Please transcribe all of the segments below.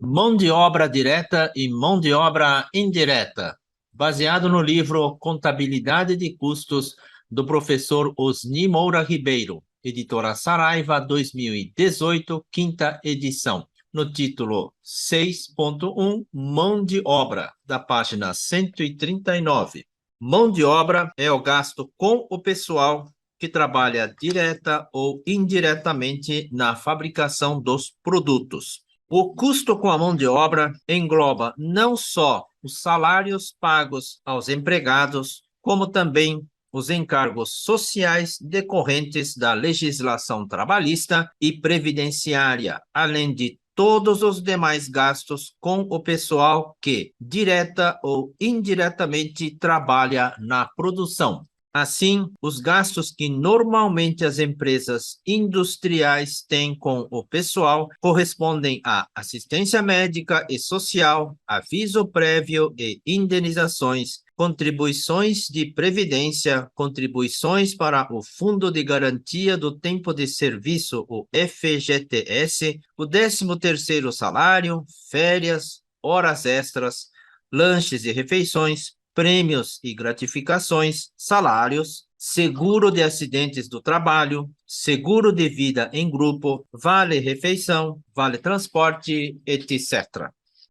Mão de obra direta e mão de obra indireta, baseado no livro Contabilidade de Custos, do professor Osni Moura Ribeiro, editora Saraiva, 2018, quinta edição, no título 6.1, Mão de obra, da página 139. Mão de obra é o gasto com o pessoal que trabalha direta ou indiretamente na fabricação dos produtos. O custo com a mão de obra engloba não só os salários pagos aos empregados, como também os encargos sociais decorrentes da legislação trabalhista e previdenciária, além de todos os demais gastos com o pessoal que, direta ou indiretamente, trabalha na produção. Assim, os gastos que normalmente as empresas industriais têm com o pessoal correspondem à assistência médica e social, aviso prévio e indenizações, contribuições de previdência, contribuições para o Fundo de Garantia do Tempo de Serviço, o FGTS, o 13º salário, férias, horas extras, lanches e refeições, prêmios e gratificações, salários, seguro de acidentes do trabalho, seguro de vida em grupo, vale-refeição, vale-transporte, etc.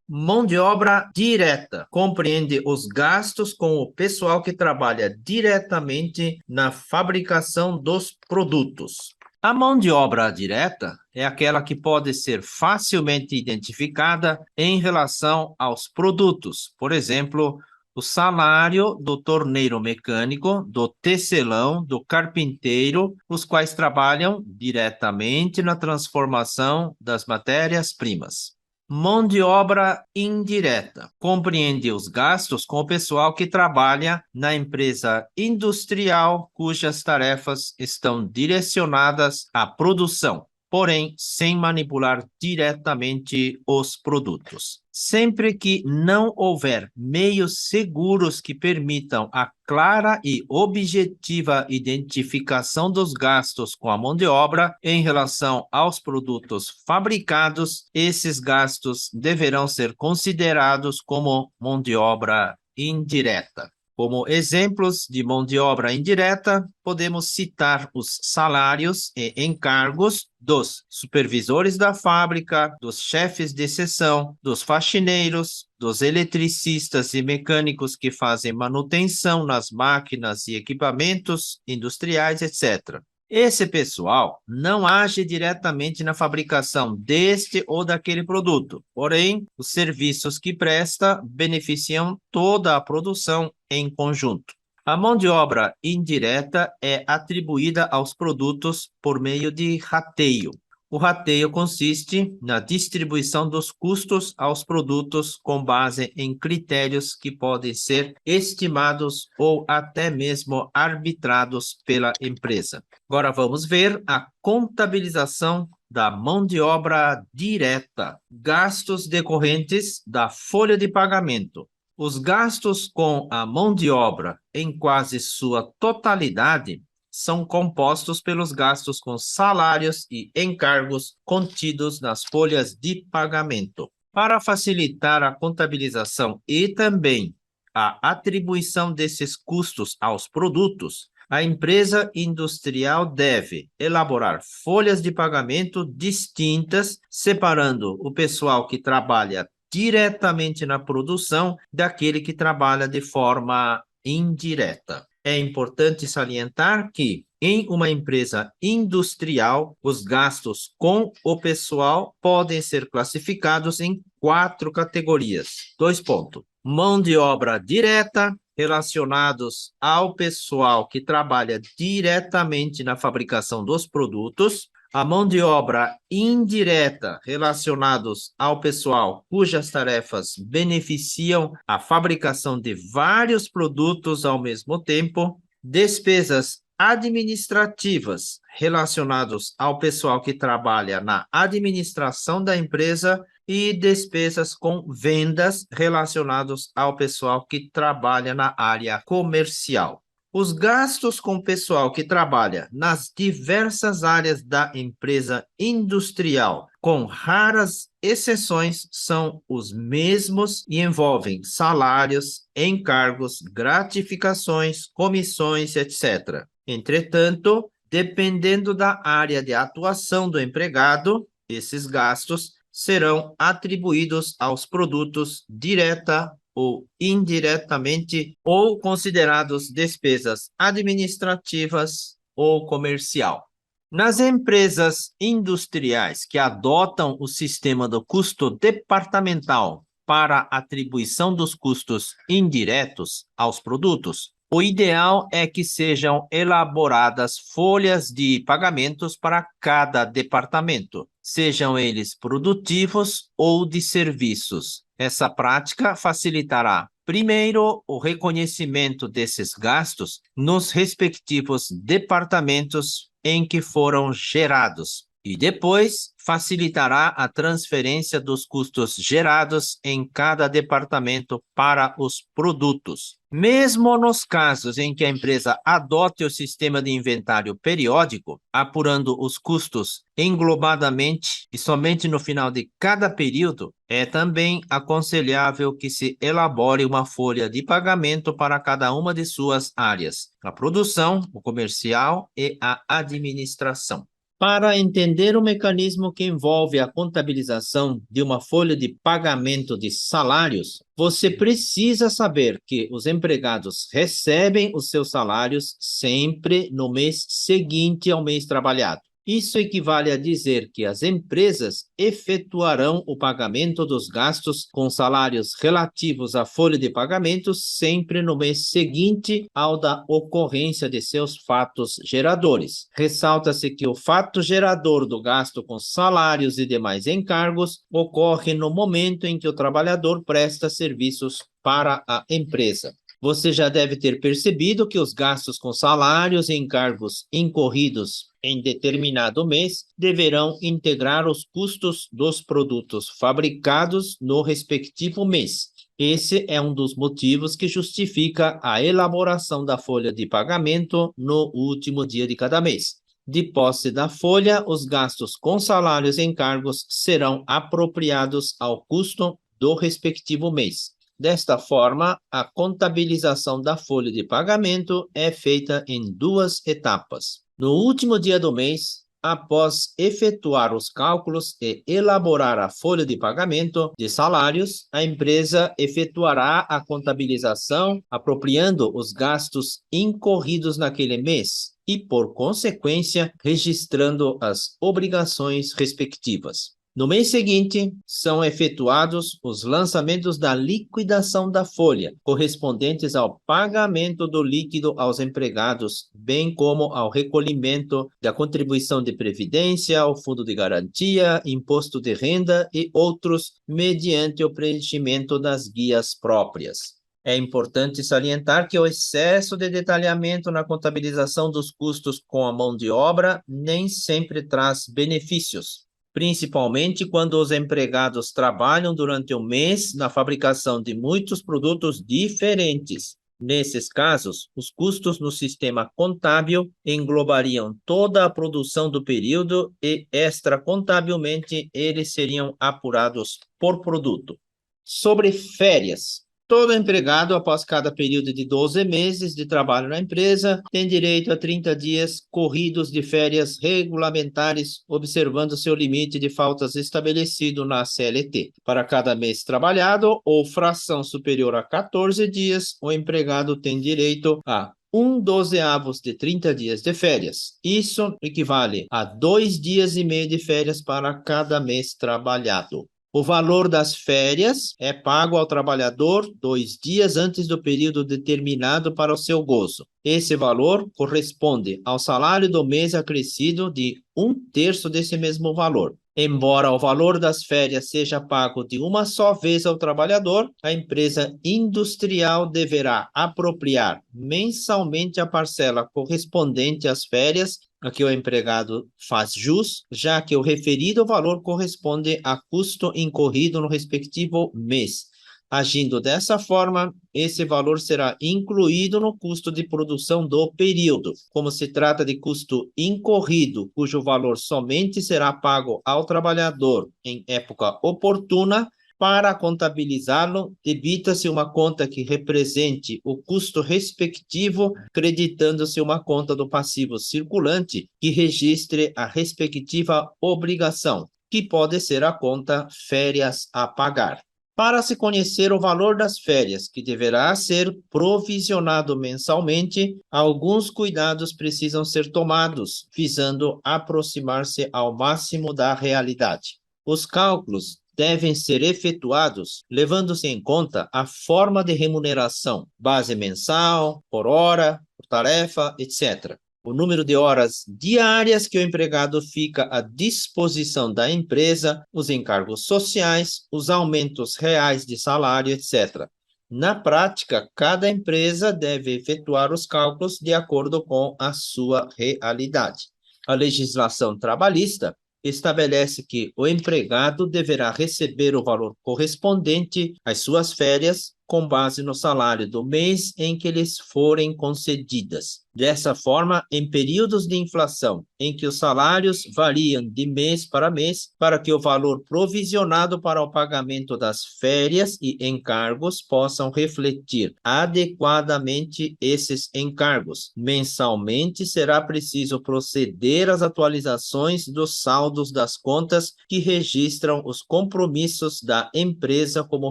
Mão de obra direta compreende os gastos com o pessoal que trabalha diretamente na fabricação dos produtos. A mão de obra direta é aquela que pode ser facilmente identificada em relação aos produtos, por exemplo, o salário do torneiro mecânico, do tecelão, do carpinteiro, os quais trabalham diretamente na transformação das matérias-primas. Mão de obra indireta compreende os gastos com o pessoal que trabalha na empresa industrial cujas tarefas estão direcionadas à produção, porém sem manipular diretamente os produtos. Sempre que não houver meios seguros que permitam a clara e objetiva identificação dos gastos com a mão de obra em relação aos produtos fabricados, esses gastos deverão ser considerados como mão de obra indireta. Como exemplos de mão de obra indireta, podemos citar os salários e encargos dos supervisores da fábrica, dos chefes de seção, dos faxineiros, dos eletricistas e mecânicos que fazem manutenção nas máquinas e equipamentos industriais, etc. Esse pessoal não age diretamente na fabricação deste ou daquele produto, porém, os serviços que presta beneficiam toda a produção em conjunto. A mão de obra indireta é atribuída aos produtos por meio de rateio. O rateio consiste na distribuição dos custos aos produtos com base em critérios que podem ser estimados ou até mesmo arbitrados pela empresa. Agora vamos ver a contabilização da mão de obra direta. Gastos decorrentes da folha de pagamento. Os gastos com a mão de obra, em quase sua totalidade, são compostos pelos gastos com salários e encargos contidos nas folhas de pagamento. Para facilitar a contabilização e também a atribuição desses custos aos produtos, a empresa industrial deve elaborar folhas de pagamento distintas, separando o pessoal que trabalha diretamente na produção daquele que trabalha de forma indireta. É importante salientar que, em uma empresa industrial, os gastos com o pessoal podem ser classificados em 4 categorias. 2 pontos. Mão de obra direta, relacionados ao pessoal que trabalha diretamente na fabricação dos produtos. A mão de obra indireta, relacionados ao pessoal cujas tarefas beneficiam a fabricação de vários produtos ao mesmo tempo. Despesas administrativas, relacionados ao pessoal que trabalha na administração da empresa. E despesas com vendas, relacionados ao pessoal que trabalha na área comercial. Os gastos com o pessoal que trabalha nas diversas áreas da empresa industrial, com raras exceções, são os mesmos e envolvem salários, encargos, gratificações, comissões, etc. Entretanto, dependendo da área de atuação do empregado, esses gastos serão atribuídos aos produtos direta ou indiretamente, ou considerados despesas administrativas ou comercial. Nas empresas industriais que adotam o sistema do custo departamental para atribuição dos custos indiretos aos produtos, o ideal é que sejam elaboradas folhas de pagamentos para cada departamento, sejam eles produtivos ou de serviços. Essa prática facilitará, primeiro, o reconhecimento desses gastos nos respectivos departamentos em que foram gerados, e depois facilitará a transferência dos custos gerados em cada departamento para os produtos. Mesmo nos casos em que a empresa adote o sistema de inventário periódico, apurando os custos englobadamente e somente no final de cada período, é também aconselhável que se elabore uma folha de pagamento para cada uma de suas áreas: a produção, o comercial e a administração. Para entender o mecanismo que envolve a contabilização de uma folha de pagamento de salários, você precisa saber que os empregados recebem os seus salários sempre no mês seguinte ao mês trabalhado. Isso equivale a dizer que as empresas efetuarão o pagamento dos gastos com salários relativos à folha de pagamento sempre no mês seguinte ao da ocorrência de seus fatos geradores. Ressalta-se que o fato gerador do gasto com salários e demais encargos ocorre no momento em que o trabalhador presta serviços para a empresa. Você já deve ter percebido que os gastos com salários e encargos incorridos em determinado mês deverão integrar os custos dos produtos fabricados no respectivo mês. Esse é um dos motivos que justifica a elaboração da folha de pagamento no último dia de cada mês. De posse da folha, os gastos com salários e encargos serão apropriados ao custo do respectivo mês. Desta forma, a contabilização da folha de pagamento é feita em duas etapas. No último dia do mês, após efetuar os cálculos e elaborar a folha de pagamento de salários, a empresa efetuará a contabilização, apropriando os gastos incorridos naquele mês e, por consequência, registrando as obrigações respectivas. No mês seguinte, são efetuados os lançamentos da liquidação da folha, correspondentes ao pagamento do líquido aos empregados, bem como ao recolhimento da contribuição de previdência, ao fundo de garantia, imposto de renda e outros, mediante o preenchimento das guias próprias. É importante salientar que o excesso de detalhamento na contabilização dos custos com a mão de obra nem sempre traz benefícios, principalmente quando os empregados trabalham durante o mês na fabricação de muitos produtos diferentes. Nesses casos, os custos no sistema contábil englobariam toda a produção do período e, extracontabilmente, eles seriam apurados por produto. Sobre férias. Todo empregado, após cada período de 12 meses de trabalho na empresa, tem direito a 30 dias corridos de férias regulamentares, observando seu limite de faltas estabelecido na CLT. Para cada mês trabalhado ou fração superior a 14 dias, o empregado tem direito a 1/12 de 30 dias de férias. Isso equivale a 2 dias e meio de férias para cada mês trabalhado. O valor das férias é pago ao trabalhador 2 dias antes do período determinado para o seu gozo. Esse valor corresponde ao salário do mês acrescido de 1/3 desse mesmo valor. Embora o valor das férias seja pago de uma só vez ao trabalhador, a empresa industrial deverá apropriar mensalmente a parcela correspondente às férias a que o empregado faz jus, já que o referido valor corresponde a custo incorrido no respectivo mês. Agindo dessa forma, esse valor será incluído no custo de produção do período. Como se trata de custo incorrido, cujo valor somente será pago ao trabalhador em época oportuna, para contabilizá-lo, debita-se uma conta que represente o custo respectivo, creditando-se uma conta do passivo circulante que registre a respectiva obrigação, que pode ser a conta férias a pagar. Para se conhecer o valor das férias, que deverá ser provisionado mensalmente, alguns cuidados precisam ser tomados, visando aproximar-se ao máximo da realidade. Os cálculos devem ser efetuados levando-se em conta a forma de remuneração, base mensal, por hora, por tarefa, etc. O número de horas diárias que o empregado fica à disposição da empresa, os encargos sociais, os aumentos reais de salário, etc. Na prática, cada empresa deve efetuar os cálculos de acordo com a sua realidade. A legislação trabalhista estabelece que o empregado deverá receber o valor correspondente às suas férias com base no salário do mês em que lhes forem concedidas. Dessa forma, em períodos de inflação, em que os salários variam de mês para mês, para que o valor provisionado para o pagamento das férias e encargos possam refletir adequadamente esses encargos. Mensalmente será preciso proceder às atualizações dos saldos das contas que registram os compromissos da empresa como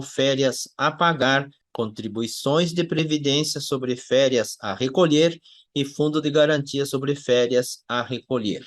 férias a pagar, contribuições de previdência sobre férias a recolher e fundo de garantia sobre férias a recolher.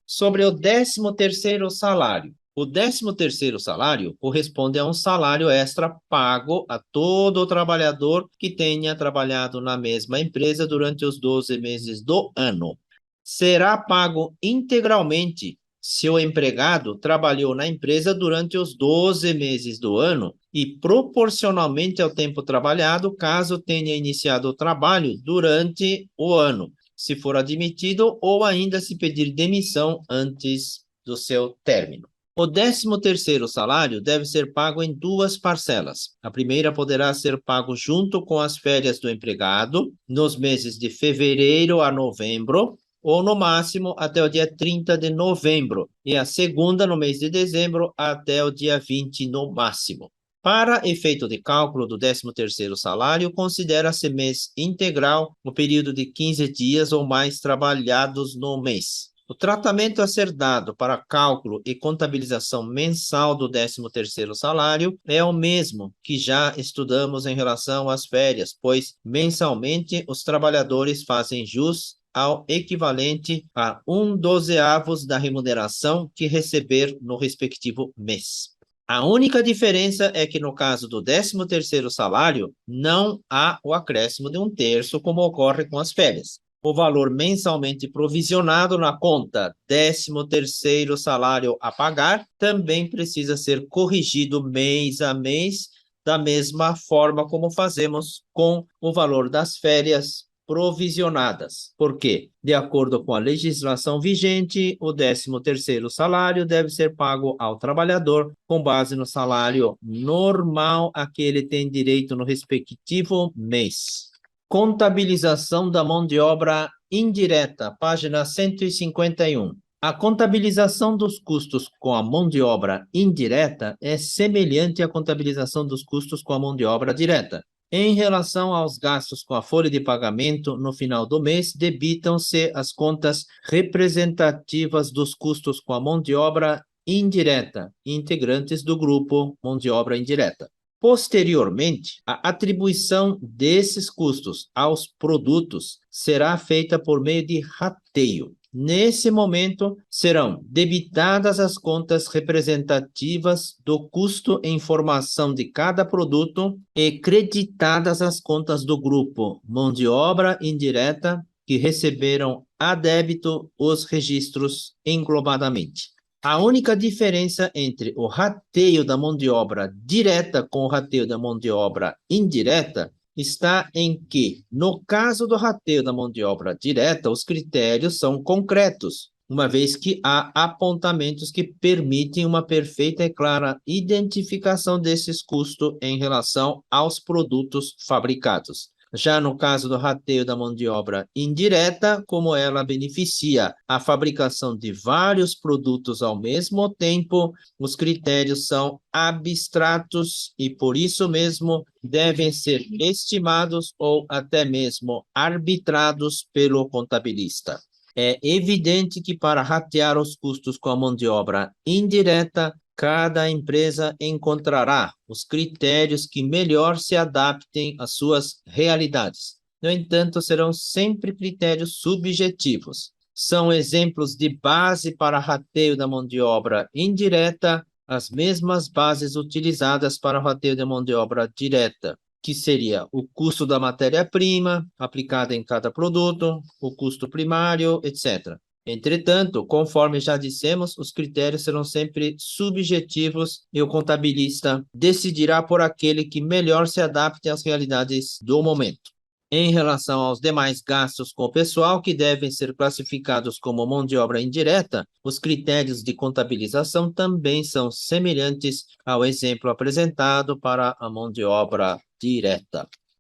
Sobre o 13º salário. O 13º salário corresponde a um salário extra pago a todo trabalhador que tenha trabalhado na mesma empresa durante os 12 meses do ano. Será pago integralmente se o empregado trabalhou na empresa durante os 12 meses do ano e proporcionalmente ao tempo trabalhado, caso tenha iniciado o trabalho durante o ano, se for admitido ou ainda se pedir demissão antes do seu término. O 13º salário deve ser pago em 2 parcelas. A primeira poderá ser pago junto com as férias do empregado, nos meses de fevereiro a novembro, ou no máximo até o dia 30 de novembro, e a segunda no mês de dezembro até o dia 20 no máximo. Para efeito de cálculo do 13º salário, considera-se mês integral o período de 15 dias ou mais trabalhados no mês. O tratamento a ser dado para cálculo e contabilização mensal do 13º salário é o mesmo que já estudamos em relação às férias, pois mensalmente os trabalhadores fazem jus ao equivalente a 1/12 da remuneração que receber no respectivo mês. A única diferença é que no caso do 13º salário, não há o acréscimo de 1/3, como ocorre com as férias. O valor mensalmente provisionado na conta 13º salário a pagar também precisa ser corrigido mês a mês, da mesma forma como fazemos com o valor das férias provisionadas. Por quê? De acordo com a legislação vigente, o 13º salário deve ser pago ao trabalhador com base no salário normal a que ele tem direito no respectivo mês. Contabilização da mão de obra indireta, página 151. A contabilização dos custos com a mão de obra indireta é semelhante à contabilização dos custos com a mão de obra direta. Em relação aos gastos com a folha de pagamento, no final do mês, debitam-se as contas representativas dos custos com a mão de obra indireta, integrantes do grupo mão de obra indireta. Posteriormente, a atribuição desses custos aos produtos será feita por meio de rateio. Nesse momento, serão debitadas as contas representativas do custo em formação de cada produto e creditadas as contas do grupo mão de obra indireta que receberam a débito os registros englobadamente. A única diferença entre o rateio da mão de obra direta com o rateio da mão de obra indireta está em que, no caso do rateio da mão de obra direta, os critérios são concretos, uma vez que há apontamentos que permitem uma perfeita e clara identificação desses custos em relação aos produtos fabricados. Já no caso do rateio da mão de obra indireta, como ela beneficia a fabricação de vários produtos ao mesmo tempo, os critérios são abstratos e, por isso mesmo, devem ser estimados ou até mesmo arbitrados pelo contabilista. É evidente que para ratear os custos com a mão de obra indireta, cada empresa encontrará os critérios que melhor se adaptem às suas realidades. No entanto, serão sempre critérios subjetivos. São exemplos de base para rateio da mão de obra indireta, as mesmas bases utilizadas para o rateio da mão de obra direta, que seria o custo da matéria-prima aplicada em cada produto, o custo primário, etc. Entretanto, conforme já dissemos, os critérios serão sempre subjetivos e o contabilista decidirá por aquele que melhor se adapte às realidades do momento. Em relação aos demais gastos com o pessoal, que devem ser classificados como mão de obra indireta, os critérios de contabilização também são semelhantes ao exemplo apresentado para a mão de obra direta.